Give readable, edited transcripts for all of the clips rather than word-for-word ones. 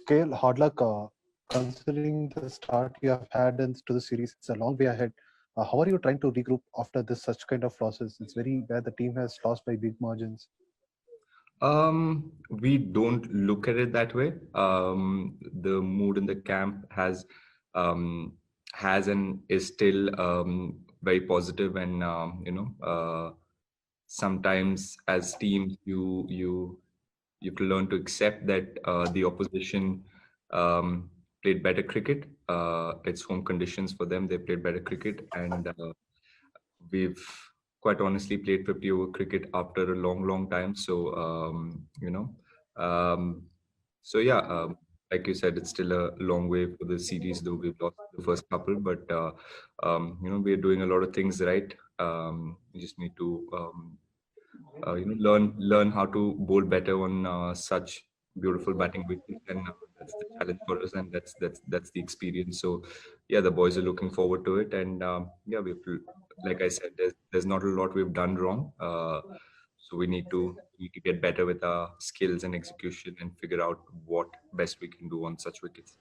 KL, hard luck, considering the start you have had into the series. It's a long way ahead. How are you trying to regroup after this such kind of losses? It's very bad. The team has lost by big margins. We don't look at it that way. The mood in the camp um, has and is still very positive, and sometimes as teams you can learn to accept that the opposition played better cricket. It's home conditions for them. They played better cricket, and we've quite honestly played 50 over cricket after a long time. So um, yeah, like you said, it's still a long way for the series, though we've lost the first couple. But we're doing a lot of things right. We just need to learn how to bowl better on such beautiful batting wickets, and that's the challenge for us, and that's the experience. So yeah, the boys are looking forward to it, and yeah, like I said, there's not a lot we've done wrong. So we need to get better with our skills and execution and figure out what best we can do on such wickets.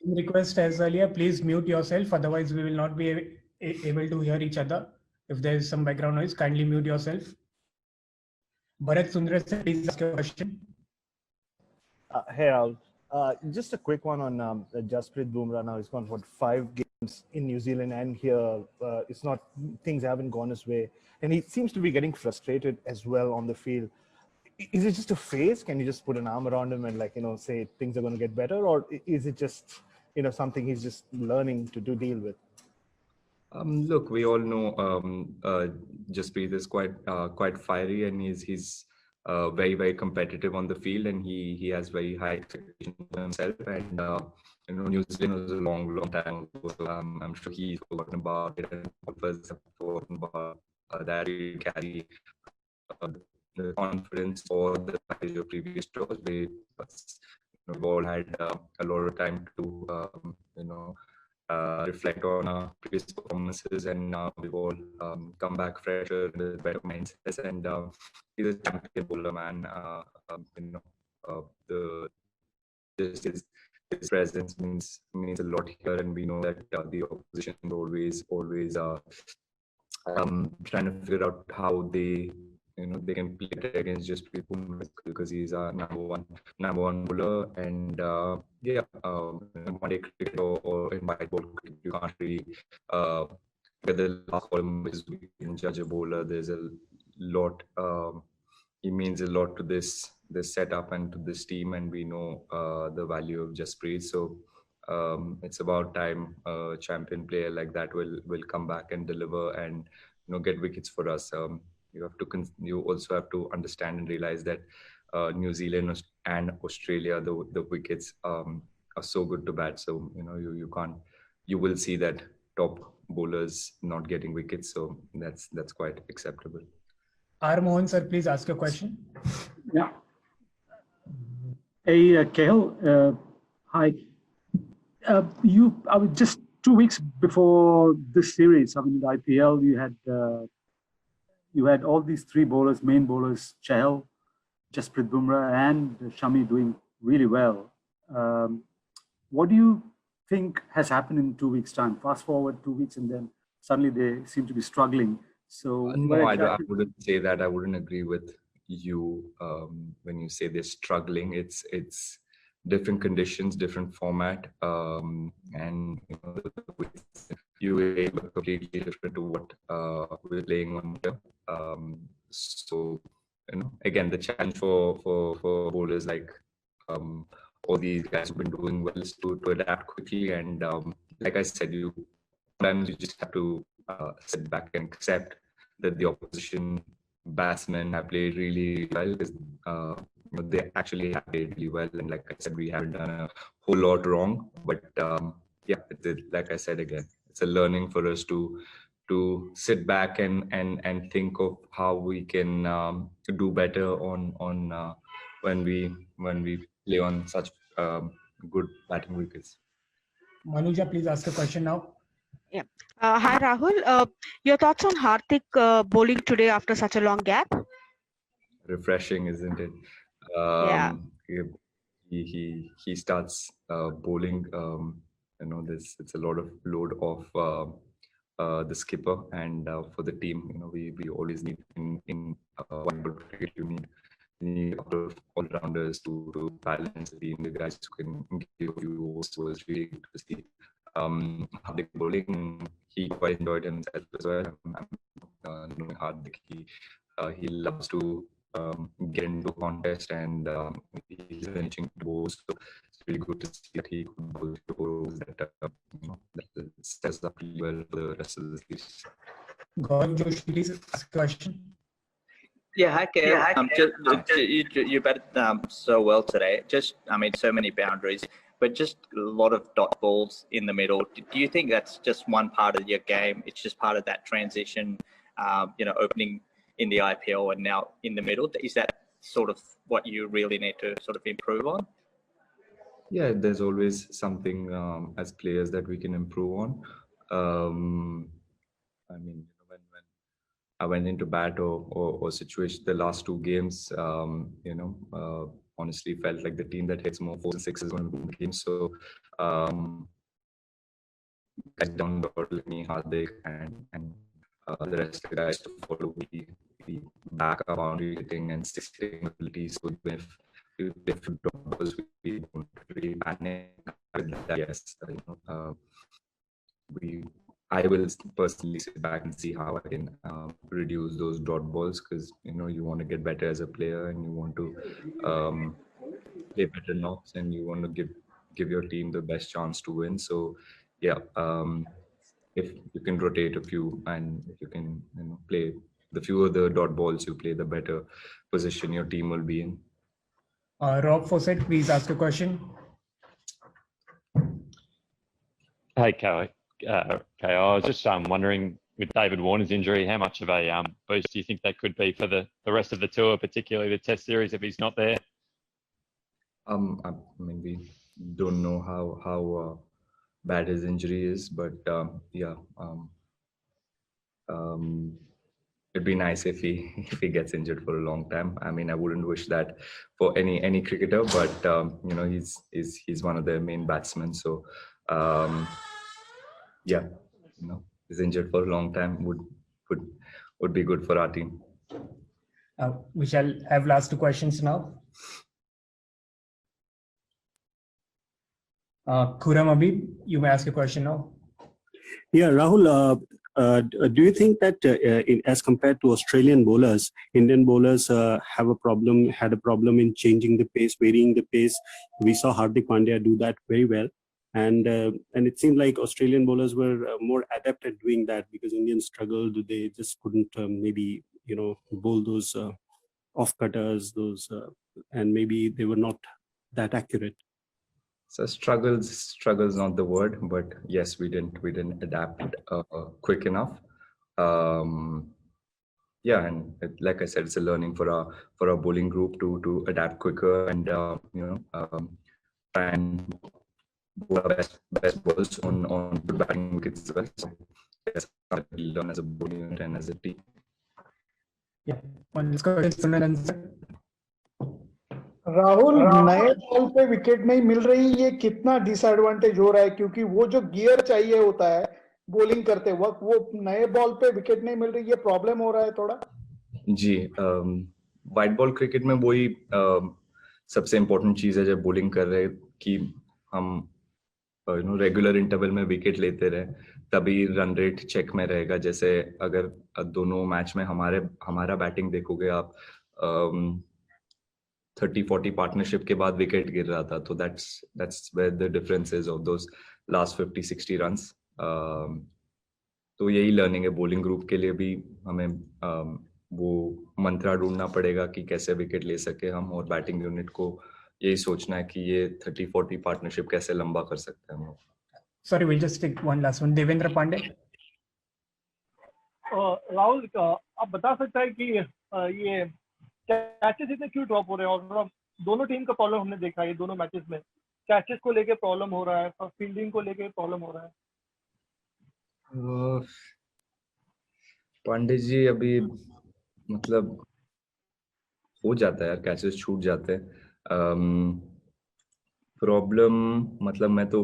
Request as earlier, please mute yourself, otherwise we will not be able to hear each other. If there is some background noise, kindly mute yourself. Bharat Sundar, please ask your question. Hey, Rahul. Just a quick one on Jasprit Bumrah. Now he's gone for 5 games in New Zealand, and here it's not, things haven't gone his way, and he seems to be getting frustrated as well on the field. Is it just a phase? Can you just put an arm around him and say things are going to get better, or is it just something he's just learning to deal with? Look, we all know Jasprit is quite fiery, and he's very competitive on the field, and he has very high expectations for himself. And New Zealand was a long time ago, so I'm sure he's forgotten about it, and all of us have forgotten about that. We carry the confidence or the package of previous tours. We've all had a lot of time to reflect on our previous performances, and we've all come back fresher with better mindsets. And he's a champion bowler, man. His presence means a lot here, and we know that the opposition is always trying to figure out how they can play against Jasprit Bumrah, because he's our number one bowler. And one-day cricket or in white ball cricket, you can't really get the last column is we can judge a bowler. There's a lot. He means a lot to this setup and to this team, and we know the value of Jasprit. So it's about time a champion player like that will come back and deliver and get wickets for us. You also have to understand and realize that New Zealand and Australia, the wickets are so good to bat. So you will see that top bowlers not getting wickets. So that's quite acceptable. R. Mohan sir, please ask your question. Yeah. Hey, KL. Hi. Just 2 weeks before this series, I mean, the IPL, you had all these 3 bowlers, main bowlers, Chahal, Jasprit Bumrah, and Shami doing really well. What do you think has happened in 2 weeks' time? Fast forward 2 weeks, and then suddenly they seem to be struggling. So no, I wouldn't say that. I wouldn't agree with you when you say they're struggling. It's different conditions, different format, and UAE were completely different to what we're playing on here. So again, the challenge for bowlers like all these guys who've been doing well is to adapt quickly. And like I said, sometimes you just have to sit back and accept that the opposition batsmen have played really well, because they actually have played really well. And like I said, we haven't done a whole lot wrong. But like I said again, it's a learning for us to sit back and think of how we can do better on when we play on such good batting wickets. Manuja, please ask a question now. Yeah. Hi, Rahul. Your thoughts on Hardik bowling today after such a long gap? Refreshing, isn't it? Yeah. he starts bowling. It's a lot of load of the skipper, and for the team, we always need in one ball cricket, you need a couple of all-rounders to balance the team. The guys who can give a few overs. So it's really good to see Hardik bowling. He quite enjoyed himself as well. Knowing Hardik, he loves to get into a contest, and he's managing to bowl. So it's really good to see that he could bowl overs that sets up really well for the rest of the series. Gaurav Joshi, please ask a question. Yeah, hi, Kev. You batted so well today. So many boundaries, but just a lot of dot balls in the middle. Do you think that's just one part of your game? It's just part of that transition, opening in the IPL and now in the middle. Is that sort of what you really need to sort of improve on? Yeah, there's always something as players that we can improve on. When I went into bat or situation, the last two games, honestly felt like the team that hits more 4s and 6s is going to win the game. So, guys down the order, like me, Hardik, and the rest of the guys to follow, we back our boundary hitting and six hitting abilities. So if we play footballs, we don't really panic with that. Yes, I will personally sit back and see how I can reduce those dot balls, because you want to get better as a player, and you want to play better knocks, and you want to give your team the best chance to win. So yeah, if you can rotate a few, and if you can play, the fewer the dot balls you play, the better position your team will be in. Rob Fawcett, please ask a question. Hey, Kay. I was just wondering, with David Warner's injury, how much of a boost do you think that could be for the rest of the tour, particularly the Test series, if he's not there? We don't know how bad his injury is, but it'd be nice if he gets injured for a long time. I wouldn't wish that for any cricketer, but he's one of their main batsmen, so. He's injured for a long time would be good for our team. We shall have last two questions now. Khurram Abid, you may ask a question now. Yeah, Rahul, do you think that as compared to Australian bowlers, Indian bowlers had a problem in changing the pace, varying the pace? We saw Hardik Pandya do that very well. And it seemed like Australian bowlers were more adept at doing that, because Indians struggled. They just couldn't bowl those off-cutters, and maybe they were not that accurate. So struggles not the word, but yes, we didn't adapt quick enough. And like I said, it's a learning for our bowling group to adapt quicker and try and bowl our best balls on good batting wickets as well. So yes, we learn as a bowling unit and as a team. Yeah, one question. Rahul, नए ball पे wicket नहीं मिल रही, ये कितना disadvantage हो रहा है? क्योंकि वो जो गियर चाहिए होता है बॉलिंग करते वक्त, वो नए बॉल पे विकेट नहीं मिल रही, ये प्रॉब्लम हो रहा है थोड़ा। जी, वाइट बॉल क्रिकेट में वही सबसे इम्पोर्टेंट चीज है जब बॉलिंग कर रहे कि हम रेगुलर इंटरवल में विकेट लेते रहे, तभी रन रेट चेक में रहेगा। जैसे अगर दोनों मैच में हमारा बैटिंग देखोगे आप, 30-40 पार्टनरशिप के बाद विकेट गिर रहा था, तो that's where the difference is of those last 50-60 runs. तो यही लर्निंग है बॉलिंग ग्रुप के लिए भी, हमें वो मंत्रा ढूंढना पड़ेगा कि कैसे विकेट ले सके हम, और बैटिंग यूनिट को यही सोचना है कि ये 30-40 पार्टनरशिप कैसे लंबा कर सकते हैं हम लोग। Sorry, we'll just take one last one. Devendra Pandey. Rahul, आप बता सकते हैं कि ये कैचेस इतने क्यों ड्रॉप हो रहे हैं? और दोनों टीम का प्रॉब्लम हमने देखा है, दोनों मैचेस में कैचेस को लेके प्रॉब्लम हो रहा है, फील्डिंग को लेके प्रॉब्लम हो रहा है। पांडे जी, अभी मतलब हो जाता है यार, कैचेस छूट जाते हैं। प्रॉब्लम मतलब मैं तो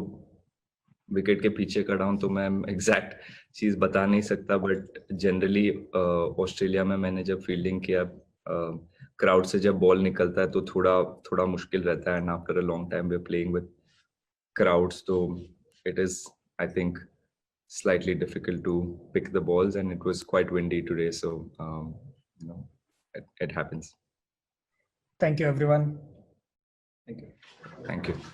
विकेट के पीछे खड़ा हूँ तो मैं एग्जैक्ट चीज बता नहीं सकता, बट जनरली ऑस्ट्रेलिया में मैंने जब फील्डिंग किया, क्राउड से जब बॉल निकलता है तो थोड़ा मुश्किल रहता है, and after a long time we are playing with crowds, so it is, I think, slightly difficult to pick the balls, and it was quite windy today, so you know, it happens. Thank you, everyone. Thank you.